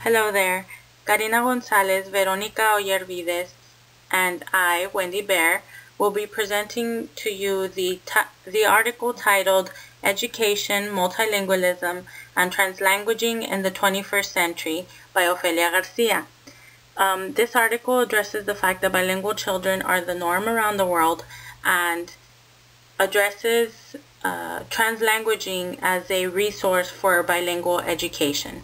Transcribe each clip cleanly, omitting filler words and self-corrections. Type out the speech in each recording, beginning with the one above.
Hello there. Karina Gonzalez, Veronica Oyervides, and I, Wendy Bear, will be presenting to you the article titled Education, Multilingualism, and Translanguaging in the 21st Century by Ofelia Garcia. This article addresses the fact that bilingual children are the norm around the world and addresses translanguaging as a resource for bilingual education.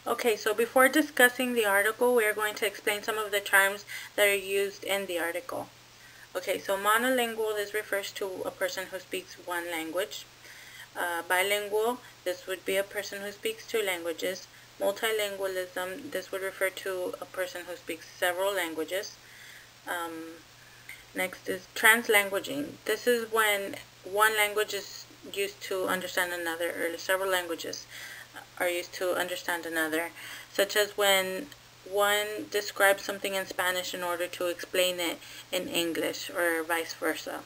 Okay, so before discussing the article, we are going to explain some of the terms that are used in the article. Okay, so monolingual, this refers to a person who speaks one language. Bilingual, this would be a person who speaks two languages. Multilingualism, this would refer to a person who speaks several languages. Next is translanguaging. This is when one language is used to understand another, or several languages are used to understand another, such as when one describes something in Spanish in order to explain it in English, or vice versa.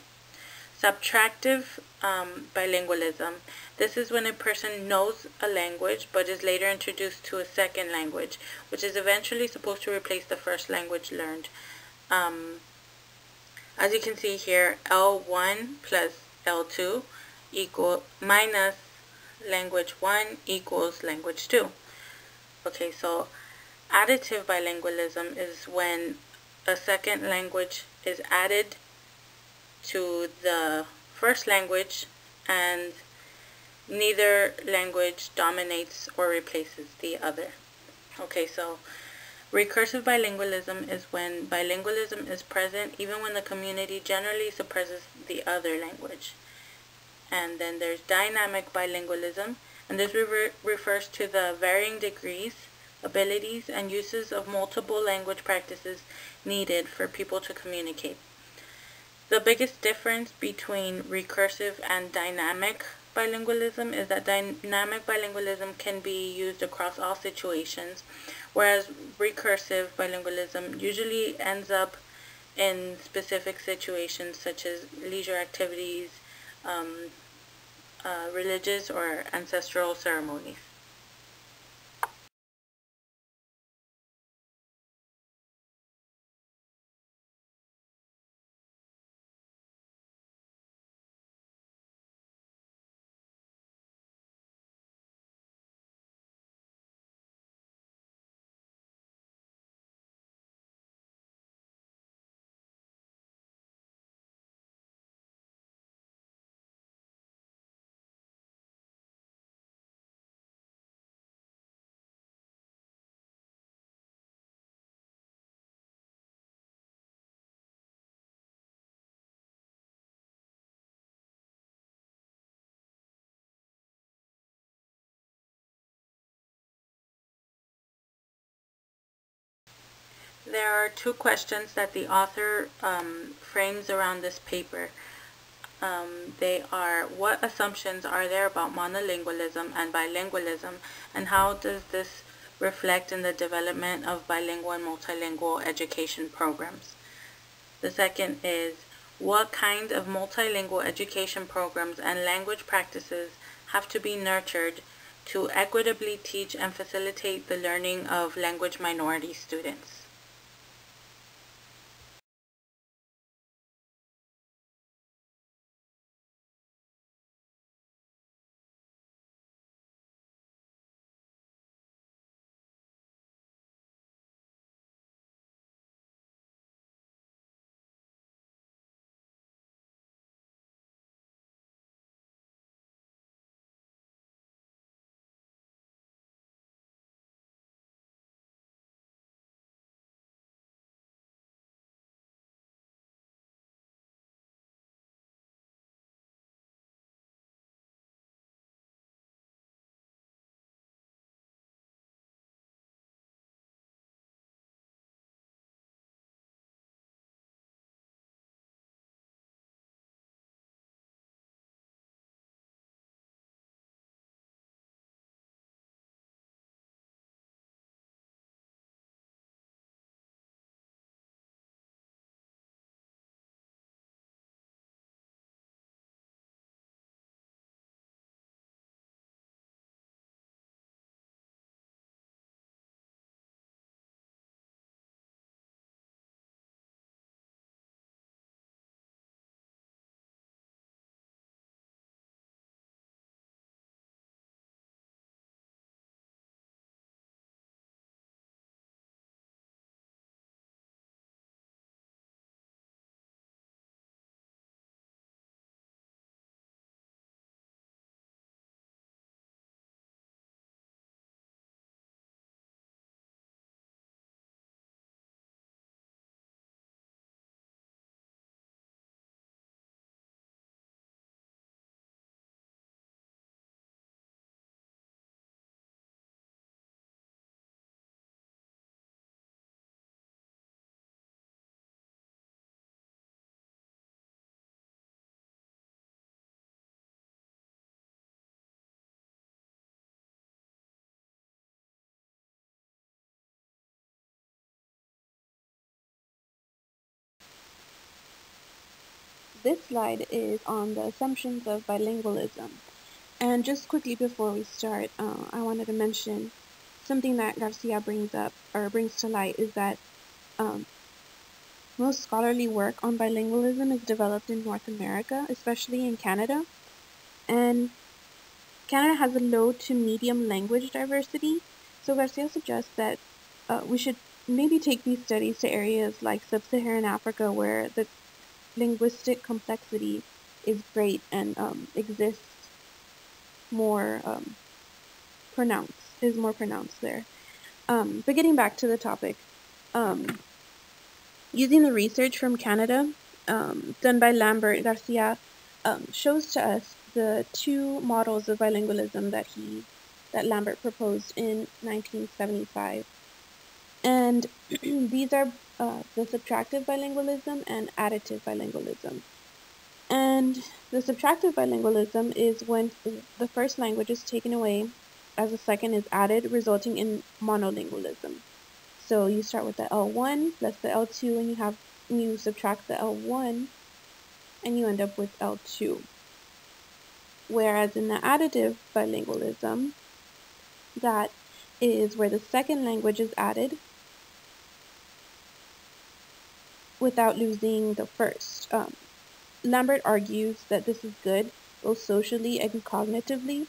Subtractive bilingualism. This is when a person knows a language but is later introduced to a second language, which is eventually supposed to replace the first language learned. As you can see here, L1 plus L2 equal minus language 1 equals language 2. Okay, so additive bilingualism is when a second language is added to the first language and neither language dominates or replaces the other. Okay, so recursive bilingualism is when bilingualism is present even when the community generally suppresses the other language. And then there's dynamic bilingualism, and this refers to the varying degrees, abilities, and uses of multiple language practices needed for people to communicate. The biggest difference between recursive and dynamic bilingualism is that dynamic bilingualism can be used across all situations, whereas recursive bilingualism usually ends up in specific situations such as leisure activities, religious or ancestral ceremonies. there are two questions that the author frames around this paper. They are, what assumptions are there about monolingualism and bilingualism, and how does this reflect in the development of bilingual and multilingual education programs? The second is, what kind of multilingual education programs and language practices have to be nurtured to equitably teach and facilitate the learning of language minority students? This slide is on the assumptions of bilingualism. And just quickly before we start, I wanted to mention something that Garcia brings up, or brings to light, is that most scholarly work on bilingualism is developed in North America, especially in Canada. And Canada has a low to medium language diversity, so Garcia suggests that we should maybe take these studies to areas like sub-Saharan Africa, where the linguistic complexity is great and exists more pronounced, is more pronounced there. But getting back to the topic, using the research from Canada done by Lambert Garcia shows to us the two models of bilingualism that Lambert proposed in 1975. And these are the subtractive bilingualism and additive bilingualism. And the subtractive bilingualism is when the first language is taken away as the second is added, resulting in monolingualism. So you start with the L1 plus the L2, and you subtract the L1, and you end up with L2. Whereas in the additive bilingualism, that is where the second language is added without losing the first. Lambert argues that this is good, both socially and cognitively,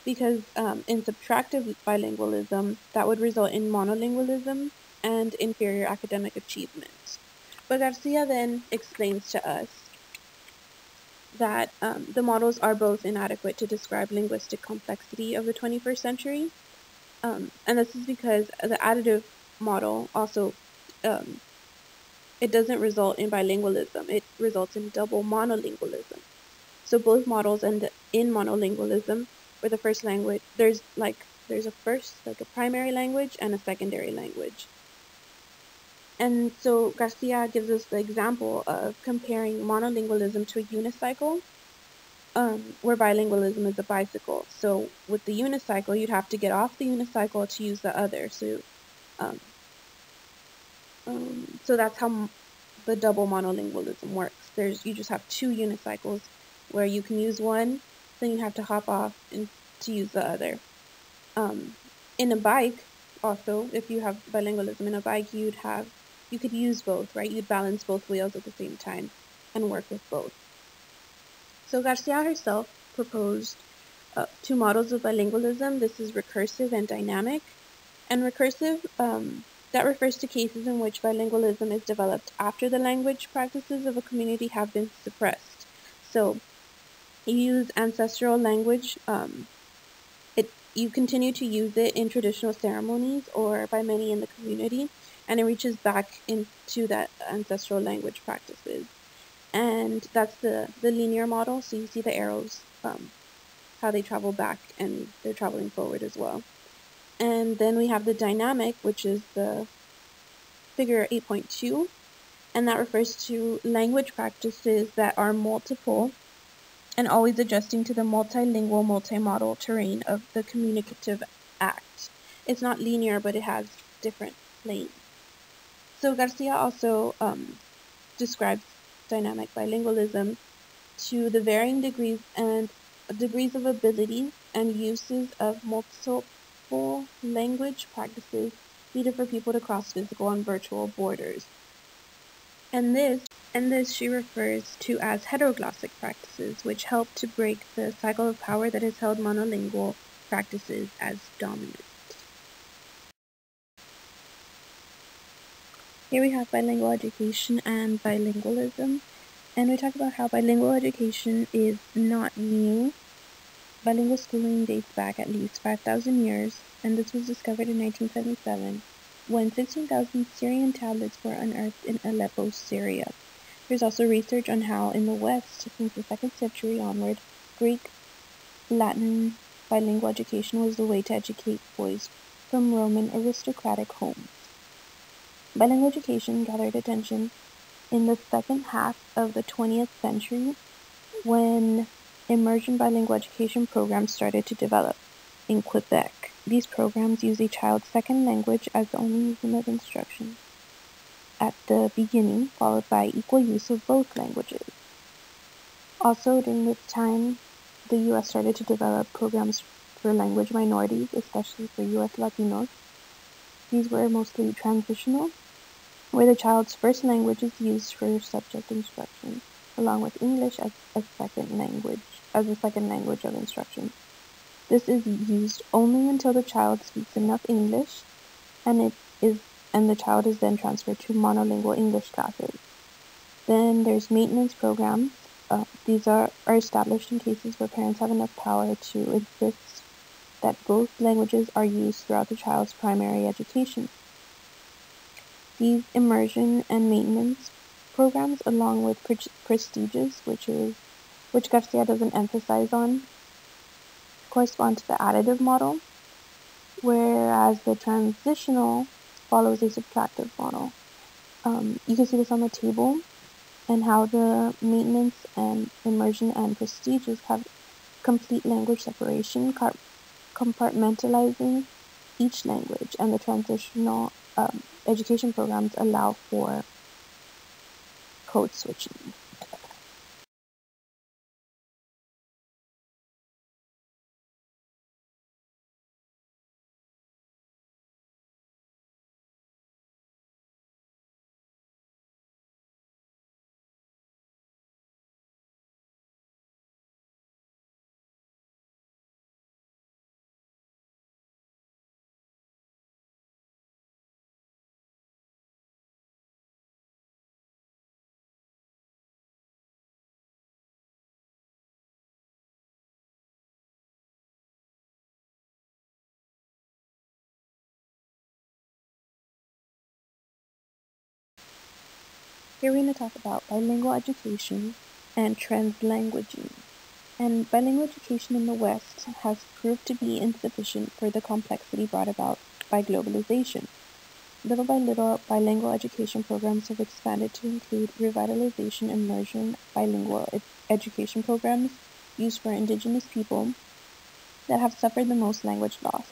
because in subtractive bilingualism, that would result in monolingualism and inferior academic achievement. But Garcia then explains to us that the models are both inadequate to describe linguistic complexity of the 21st century, and this is because the additive model also it doesn't result in bilingualism, it results in double monolingualism. So both models end in monolingualism, where the first language, there's a primary language and a secondary language. And so Garcia gives us the example of comparing monolingualism to a unicycle, where bilingualism is a bicycle. So with the unicycle, you'd have to get off the unicycle to use the other. Um, so that's how the double monolingualism works. You just have two unicycles where you can use one, then you have to hop off and to use the other. In a bike, also, if you have bilingualism in a bike, you could use both, right? You'd balance both wheels at the same time and work with both. So Garcia herself proposed two models of bilingualism. This is recursive and dynamic. And recursive, that refers to cases in which bilingualism is developed after the language practices of a community have been suppressed. So you use ancestral language, you continue to use it in traditional ceremonies or by many in the community, and it reaches back into that ancestral language practices. And that's the linear model. So you see the arrows, how they travel back, and they're traveling forward as well. And then we have the dynamic, which is the figure 8.2, and that refers to language practices that are multiple and always adjusting to the multilingual, multimodal terrain of the communicative act. It's not linear, but it has different planes. So Garcia also describes dynamic bilingualism to the varying degrees of ability and uses of multiple language practices needed for people to cross physical and virtual borders. And this she refers to as heteroglossic practices, which help to break the cycle of power that has held monolingual practices as dominant. Here we have bilingual education and bilingualism, and we talk about how bilingual education is not new. Bilingual schooling dates back at least 5,000 years, and this was discovered in 1977 when 16,000 Syrian tablets were unearthed in Aleppo, Syria. There's also research on how in the West, since the 2nd century onward, Greek, Latin, bilingual education was the way to educate boys from Roman aristocratic homes. Bilingual education gathered attention in the second half of the 20th century when immersion bilingual education programs started to develop in Quebec. These programs use a child's second language as the only medium of instruction at the beginning, followed by equal use of both languages. Also, during this time, the U.S. started to develop programs for language minorities, especially for U.S. Latinos. These were mostly transitional, where the child's first language is used for subject instruction, along with English as a second language of instruction. This is used only until the child speaks enough English, and the child is then transferred to monolingual English classes. Then there's maintenance programs. These are established in cases where parents have enough power to insist that both languages are used throughout the child's primary education. These immersion and maintenance programs, along with prestiges, which Garcia doesn't emphasize on, correspond to the additive model, whereas the transitional follows a subtractive model. You can see this on the table, and how the maintenance and immersion and prestiges have complete language separation, compartmentalizing each language, and the transitional education programs allow for code switching. Here we're going to talk about bilingual education and translanguaging. And bilingual education in the West has proved to be insufficient for the complexity brought about by globalization. Little by little, bilingual education programs have expanded to include revitalization immersion bilingual education programs used for Indigenous people that have suffered the most language loss.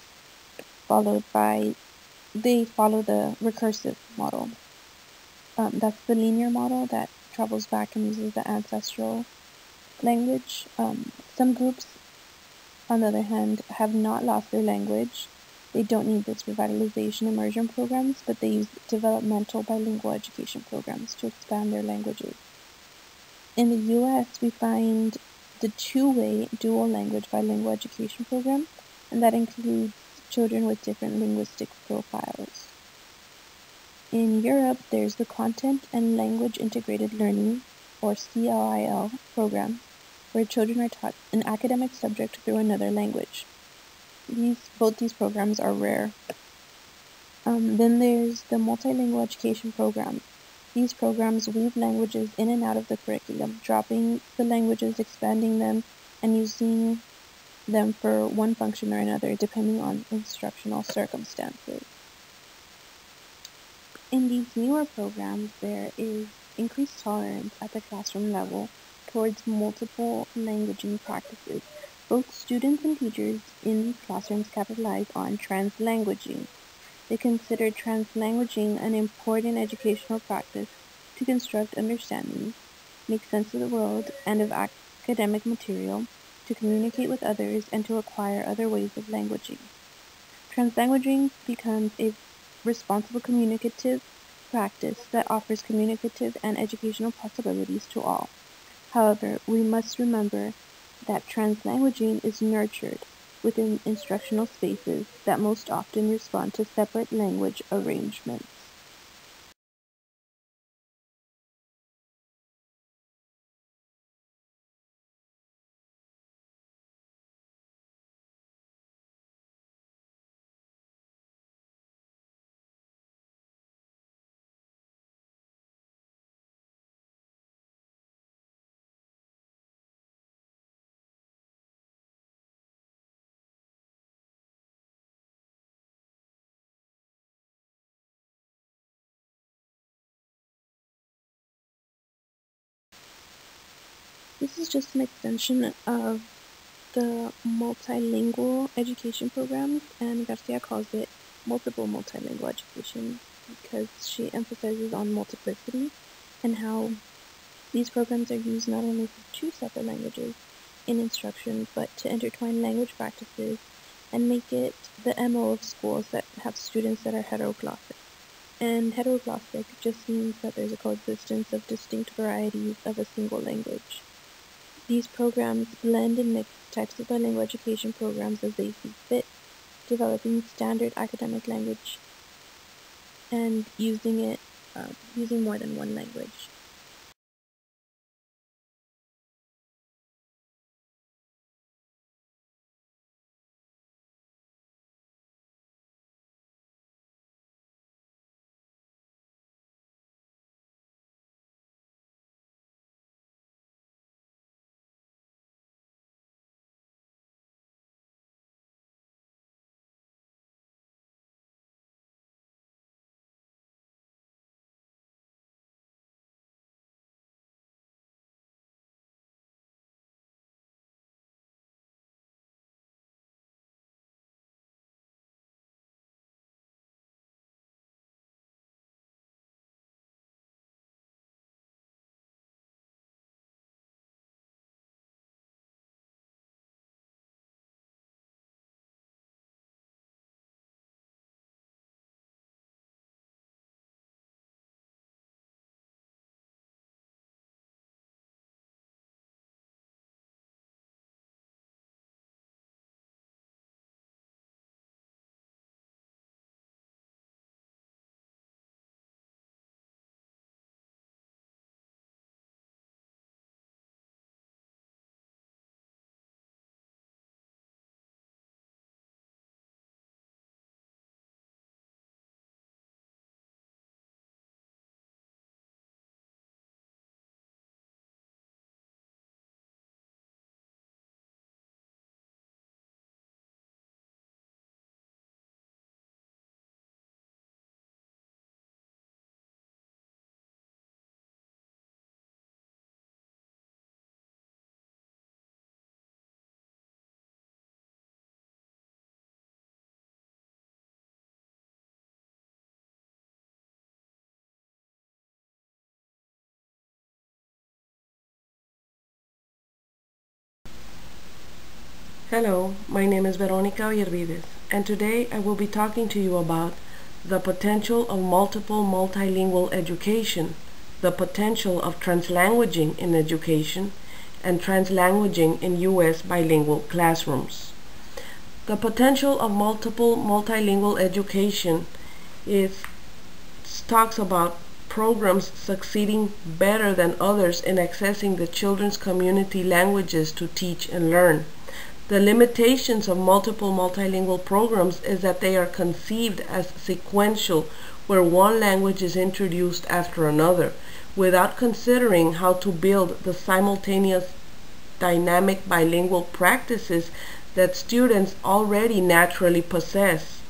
They follow the recursive model. That's the linear model that travels back and uses the ancestral language. Some groups, on the other hand, have not lost their language. They don't need this revitalization immersion programs, but they use developmental bilingual education programs to expand their languages. In the US, we find the two-way dual language bilingual education program, and that includes children with different linguistic profiles. In Europe, there's the Content and Language Integrated Learning, or CLIL, program, where children are taught an academic subject through another language. Both these programs are rare. Then there's the multilingual education program. These programs weave languages in and out of the curriculum, dropping the languages, expanding them, and using them for one function or another, depending on instructional circumstances. In these newer programs, there is increased tolerance at the classroom level towards multiple languaging practices. Both students and teachers in these classrooms capitalize on translanguaging. They consider translanguaging an important educational practice to construct understanding, make sense of the world and of academic material, to communicate with others, and to acquire other ways of languaging. Translanguaging becomes a responsible communicative practice that offers communicative and educational possibilities to all. However, we must remember that translanguaging is nurtured within instructional spaces that most often respond to separate language arrangements. This is just an extension of the multilingual education programs, and Garcia calls it multiple multilingual education because she emphasizes on multiplicity and how these programs are used not only for two separate languages in instruction, but to intertwine language practices and make it the MO of schools that have students that are heteroglossic. And heteroglossic just means that there's a coexistence of distinct varieties of a single language. These programs blend and mix types of bilingual education programs as they see fit, developing standard academic language and using more than one language. Hello, my name is Veronica Oyervides, and today I will be talking to you about the potential of multiple multilingual education, the potential of translanguaging in education, and translanguaging in U.S. bilingual classrooms. The potential of multiple multilingual education talks about programs succeeding better than others in accessing the children's community languages to teach and learn. The limitations of multiple multilingual programs is that they are conceived as sequential, where one language is introduced after another, without considering how to build the simultaneous dynamic bilingual practices that students already naturally possess.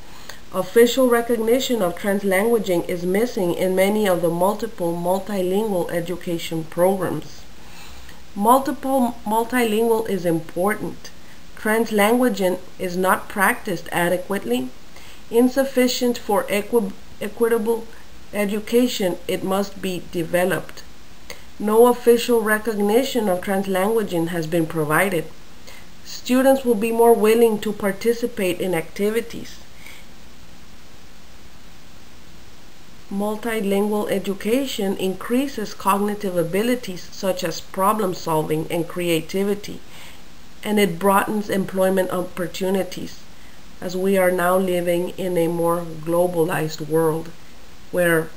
Official recognition of translanguaging is missing in many of the multiple multilingual education programs. Multiple multilingual is important. Translanguaging is not practiced adequately. Insufficient for equitable education, it must be developed. No official recognition of translanguaging has been provided. Students will be more willing to participate in activities. Multilingual education increases cognitive abilities such as problem solving and creativity, and it broadens employment opportunities, as we are now living in a more globalized world where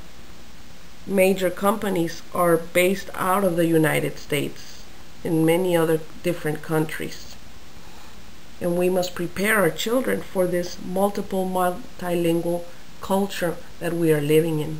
major companies are based out of the United States and many other different countries. And we must prepare our children for this multiple multilingual culture that we are living in.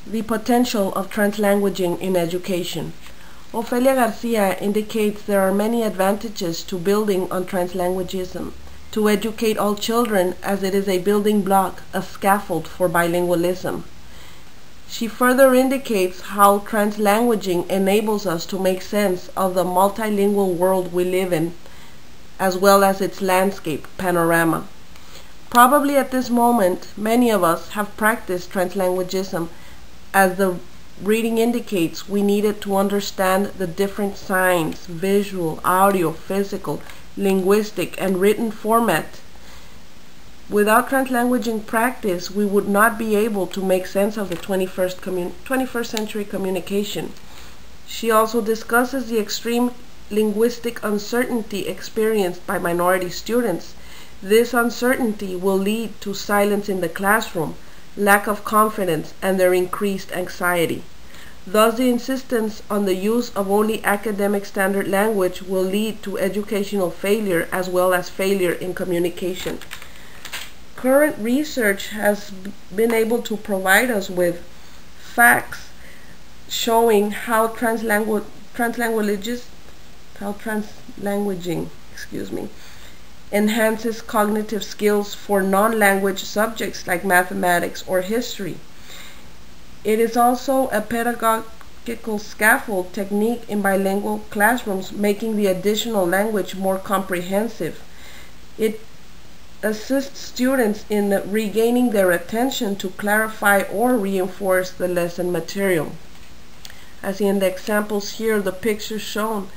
The potential of translanguaging in education. Ofelia Garcia indicates there are many advantages to building on translanguagism, to educate all children as it is a building block, a scaffold for bilingualism. She further indicates how translanguaging enables us to make sense of the multilingual world we live in, as well as its landscape panorama. Probably at this moment, many of us have practiced translanguagism. As the reading indicates, we needed to understand the different signs, visual, audio, physical, linguistic, and written format. Without translanguaging practice, we would not be able to make sense of the 21st century communication. She also discusses the extreme linguistic uncertainty experienced by minority students. This uncertainty will lead to silence in the classroom, lack of confidence, and their increased anxiety. Thus, the insistence on the use of only academic standard language will lead to educational failure as well as failure in communication. Current research has been able to provide us with facts showing how translanguaging enhances cognitive skills for non-language subjects like mathematics or history. It is also a pedagogical scaffold technique in bilingual classrooms, making the additional language more comprehensive. It assists students in regaining their attention to clarify or reinforce the lesson material. As in the examples here, the pictures shown,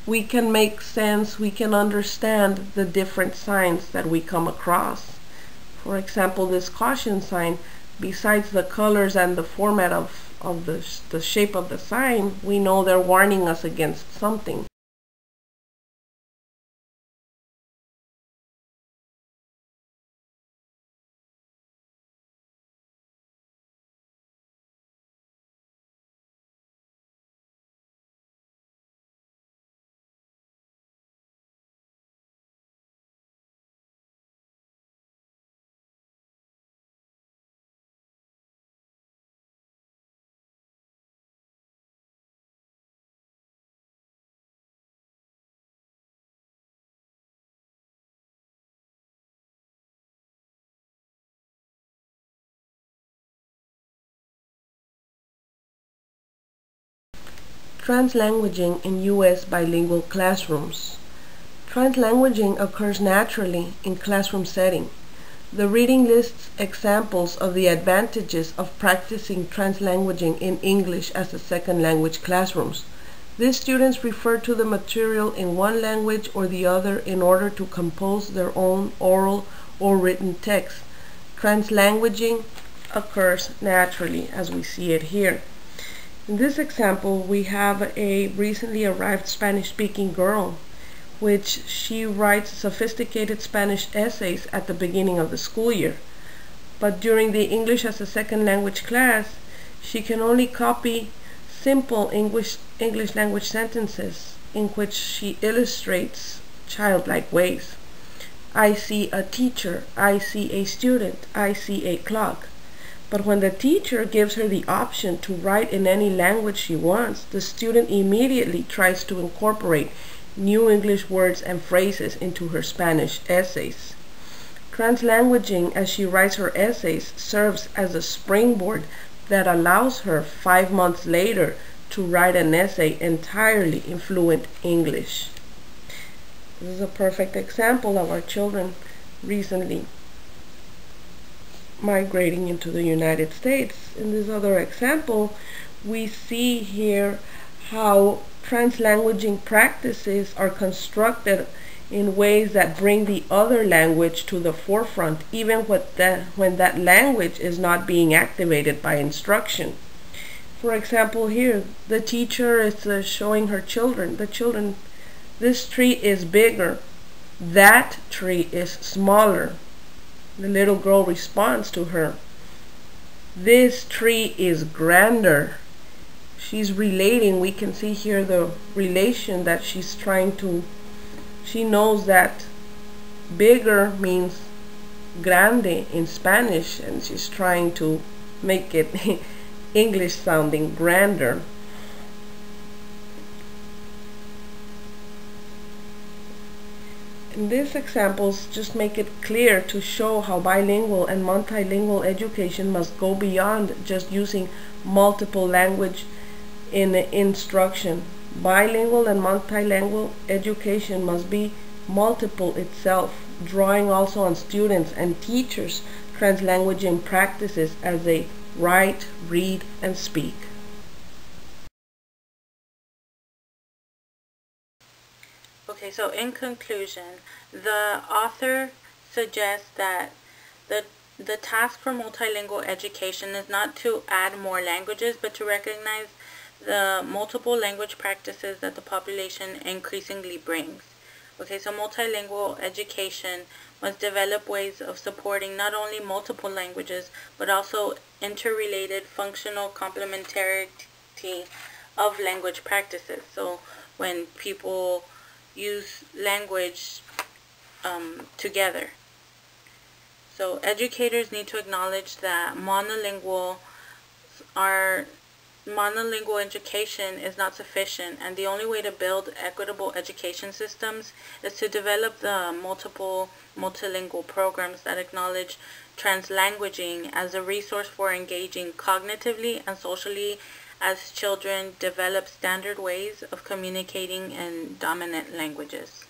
we can make sense, we can understand the different signs that we come across. For example, this caution sign, besides the colors and the format of the shape of the sign, we know they're warning us against something. Translanguaging in U.S. bilingual classrooms. Translanguaging occurs naturally in classroom setting. The reading lists examples of the advantages of practicing translanguaging in English as a second language classrooms. These students refer to the material in one language or the other in order to compose their own oral or written text. Translanguaging occurs naturally, as we see it here. In this example, we have a recently arrived Spanish-speaking girl, which she writes sophisticated Spanish essays at the beginning of the school year. But during the English as a second language class, she can only copy simple English language sentences in which she illustrates childlike ways. I see a teacher, I see a student, I see a clock. But when the teacher gives her the option to write in any language she wants, the student immediately tries to incorporate new English words and phrases into her Spanish essays. Translanguaging, as she writes her essays, serves as a springboard that allows her 5 months later to write an essay entirely in fluent English. This is a perfect example of our children recently migrating into the United States. In this other example, we see here how translanguaging practices are constructed in ways that bring the other language to the forefront, even when that language is not being activated by instruction. For example, here, the teacher is showing her children, this tree is bigger, that tree is smaller. The little girl responds to her, this tree is grander. She's relating, we can see here the relation that she's trying to, she knows that bigger means grande in Spanish, and she's trying to make it English sounding grander. And these examples just make it clear to show how bilingual and multilingual education must go beyond just using multiple language in instruction. Bilingual and multilingual education must be multiple itself, drawing also on students and teachers' translanguaging practices as they write, read, and speak. Okay, so in conclusion, the author suggests that the task for multilingual education is not to add more languages, but to recognize the multiple language practices that the population increasingly brings. Okay, so multilingual education must develop ways of supporting not only multiple languages, but also interrelated functional complementarity of language practices. So when people use language together. So educators need to acknowledge that monolingual education is not sufficient, and the only way to build equitable education systems is to develop the multilingual programs that acknowledge translanguaging as a resource for engaging cognitively and socially as children develop standard ways of communicating in dominant languages.